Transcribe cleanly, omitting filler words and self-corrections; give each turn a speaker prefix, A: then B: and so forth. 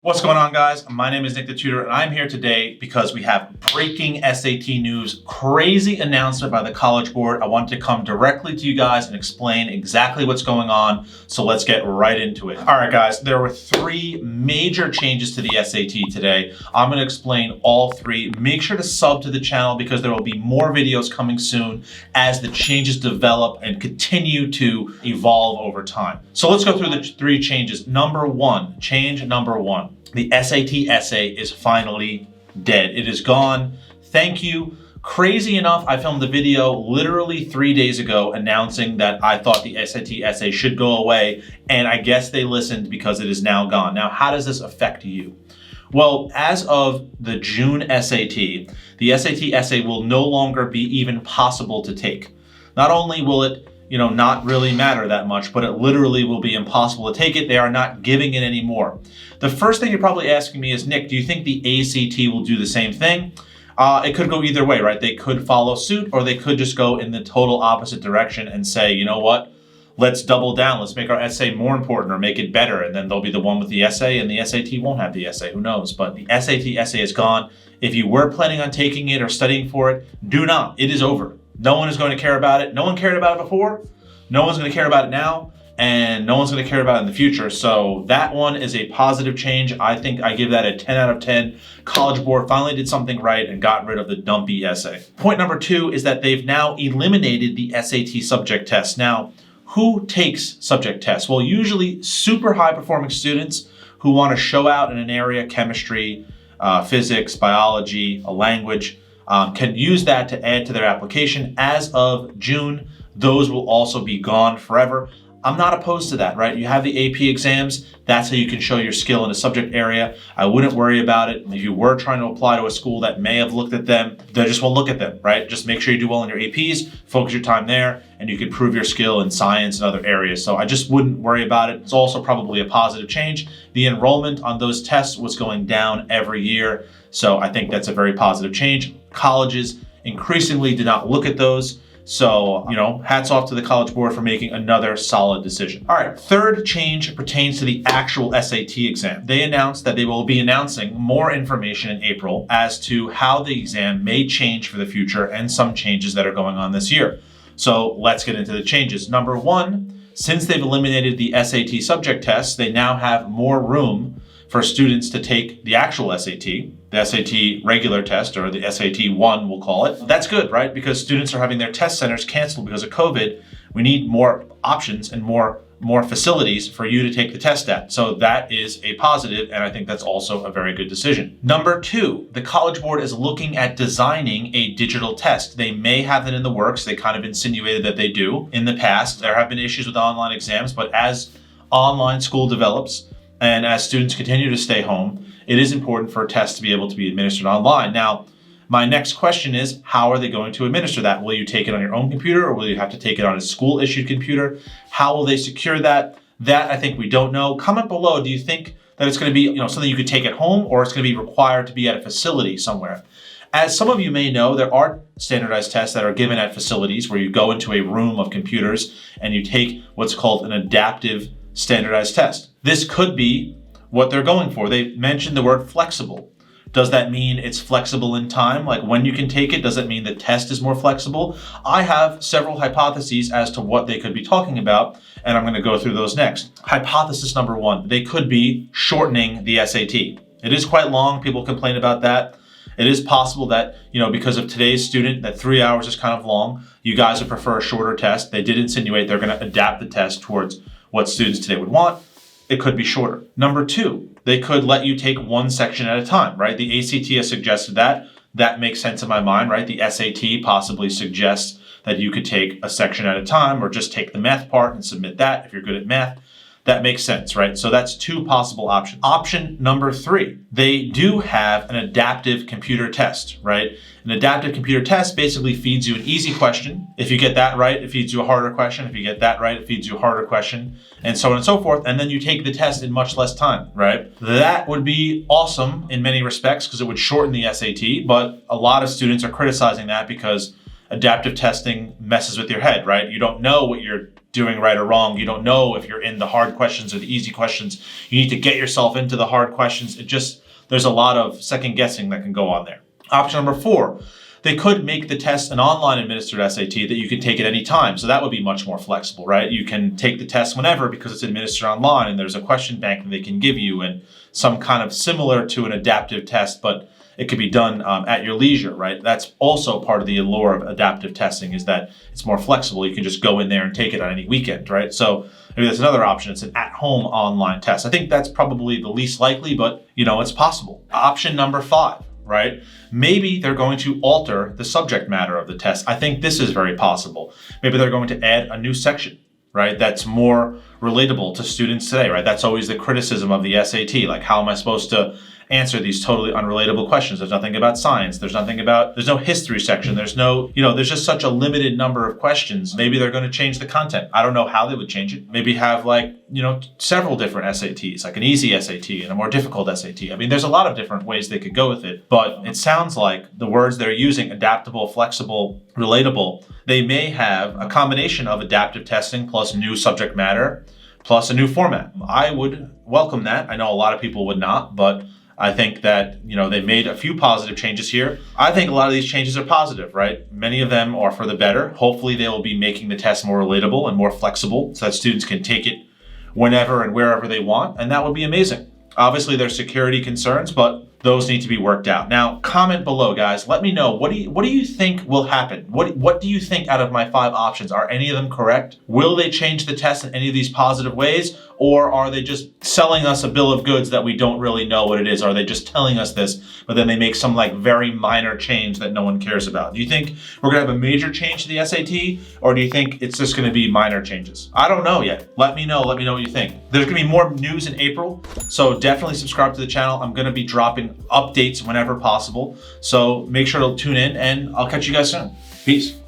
A: What's going on, guys? My name is Nick the Tutor, and I'm here today because we have breaking SAT news, crazy announcement by the College Board. I wanted to come directly to you guys and explain exactly what's going on, so let's get right into it. All right, guys, there were three major changes to the SAT today. I'm going to explain all three. Make sure to sub to the channel because there will be more videos coming soon as the changes develop and continue to evolve over time. So let's go through the three changes. Change number one. The SAT essay is finally dead. It is gone. Thank you. Crazy enough, I filmed a video literally 3 days ago announcing that I thought the SAT essay should go away, and I guess they listened because it is now gone. Now, how does this affect you? Well, as of the June SAT, the SAT essay will no longer be even possible to take. Not only will it not really matter that much, but it literally will be impossible to take it. They are not giving it anymore. The first thing you're probably asking me is, Nick, do you think the ACT will do the same thing? It could go either way, right? They could follow suit, or they could just go in the total opposite direction and say, you know what? Let's double down. Let's make our essay more important or make it better. And then they'll be the one with the essay, and the SAT won't have the essay. Who knows? But the SAT essay is gone. If you were planning on taking it or studying for it, do not. It is over. No one is going to care about it. No one cared about it before. No one's going to care about it now. And no one's going to care about it in the future. So that one is a positive change. I think I give that a 10 out of 10. College Board finally did something right and got rid of the dumpy essay. Point number two is that they've now eliminated the SAT subject test. Now, who takes subject tests? Well, usually super high performing students who want to show out in an area, chemistry, physics, biology, a language, can use that to add to their application. As of June, those will also be gone forever. I'm not opposed to that, right? You have the AP exams. That's how you can show your skill in a subject area. I wouldn't worry about it. If you were trying to apply to a school that may have looked at them, they just won't look at them, right? Just make sure you do well in your APs, focus your time there, and you can prove your skill in science and other areas. So I just wouldn't worry about it. It's also probably a positive change. The enrollment on those tests was going down every year. So I think that's a very positive change. Colleges increasingly did not look at those. So, hats off to the College Board for making another solid decision. All right, third change pertains to the actual SAT exam. They announced that they will be announcing more information in April as to how the exam may change for the future and some changes that are going on this year. So let's get into the changes. Number one, since they've eliminated the SAT subject tests, they now have more room for students to take the actual SAT, the SAT regular test, or the SAT 1, we'll call it. That's good, right? Because students are having their test centers canceled because of COVID. We need more options and more facilities for you to take the test at. So that is a positive, and I think that's also a very good decision. Number two, the College Board is looking at designing a digital test. They may have it in the works. They kind of insinuated that they do. In the past, there have been issues with online exams, but as online school develops, and as students continue to stay home, it is important for a test to be able to be administered online. Now, my next question is, how are they going to administer that? Will you take it on your own computer, or will you have to take it on a school-issued computer? How will they secure that? That I think we don't know. Comment below, do you think that it's going to be something you could take at home, or it's going to be required to be at a facility somewhere? As some of you may know, there are standardized tests that are given at facilities where you go into a room of computers and you take what's called an adaptive standardized test. This could be what they're going for. They mentioned the word flexible. Does that mean it's flexible in time? Like when you can take it, does it mean the test is more flexible? I have several hypotheses as to what they could be talking about, and I'm going to go through those next. Hypothesis number one, they could be shortening the SAT. It is quite long. People complain about that. It is possible that, because of today's student, that 3 hours is kind of long. You guys would prefer a shorter test. They did insinuate they're going to adapt the test towards what students today would want. It could be shorter. Number two, they could let you take one section at a time, right? The ACT has suggested that. That makes sense in my mind, right? The SAT possibly suggests that you could take a section at a time, or just take the math part and submit that if you're good at math. That makes sense, right? So that's two possible options. Option number three, they do have an adaptive computer test, right? An adaptive computer test basically feeds you an easy question. If you get that right, it feeds you a harder question. If you get that right, it feeds you a harder question, and so on and so forth. And then you take the test in much less time, right? That would be awesome in many respects because it would shorten the SAT, but a lot of students are criticizing that because adaptive testing messes with your head, right? You don't know what you're doing right or wrong. You don't know if you're in the hard questions or the easy questions. You need to get yourself into the hard questions. There's a lot of second guessing that can go on there. Option number 4, they could make the test an online administered SAT that you can take at any time. So that would be much more flexible, right? You can take the test whenever because it's administered online and there's a question bank that they can give you and some kind of similar to an adaptive test, but it could be done at your leisure, right? That's also part of the allure of adaptive testing is that it's more flexible. You can just go in there and take it on any weekend, right? So maybe that's another option. It's an at-home online test. I think that's probably the least likely, but it's possible. Option number 5. Right? Maybe they're going to alter the subject matter of the test. I think this is very possible. Maybe they're going to add a new section, right? That's more relatable to students today, right? That's always the criticism of the SAT. Like, how am I supposed to answer these totally unrelatable questions? There's nothing about science. There's no history section. There's there's just such a limited number of questions. Maybe they're going to change the content. I don't know how they would change it. Maybe have several different SATs, like an easy SAT and a more difficult SAT. I mean, there's a lot of different ways they could go with it, but it sounds like the words they're using, adaptable, flexible, relatable, they may have a combination of adaptive testing plus new subject matter plus a new format. I would welcome that. I know a lot of people would not, but I think that, they made a few positive changes here. I think a lot of these changes are positive, right? Many of them are for the better. Hopefully they will be making the test more relatable and more flexible so that students can take it whenever and wherever they want. And that would be amazing. Obviously there's security concerns, but those need to be worked out. Now, comment below, guys. Let me know, what do you think will happen? What do you think out of my 5 options? Are any of them correct? Will they change the test in any of these positive ways? Or are they just selling us a bill of goods that we don't really know what it is? Are they just telling us this, but then they make some very minor change that no one cares about? Do you think we're gonna have a major change to the SAT? Or do you think it's just gonna be minor changes? I don't know yet. Let me know what you think. There's gonna be more news in April, so definitely subscribe to the channel. I'm gonna be dropping updates whenever possible. So make sure to tune in and I'll catch you guys soon. Peace.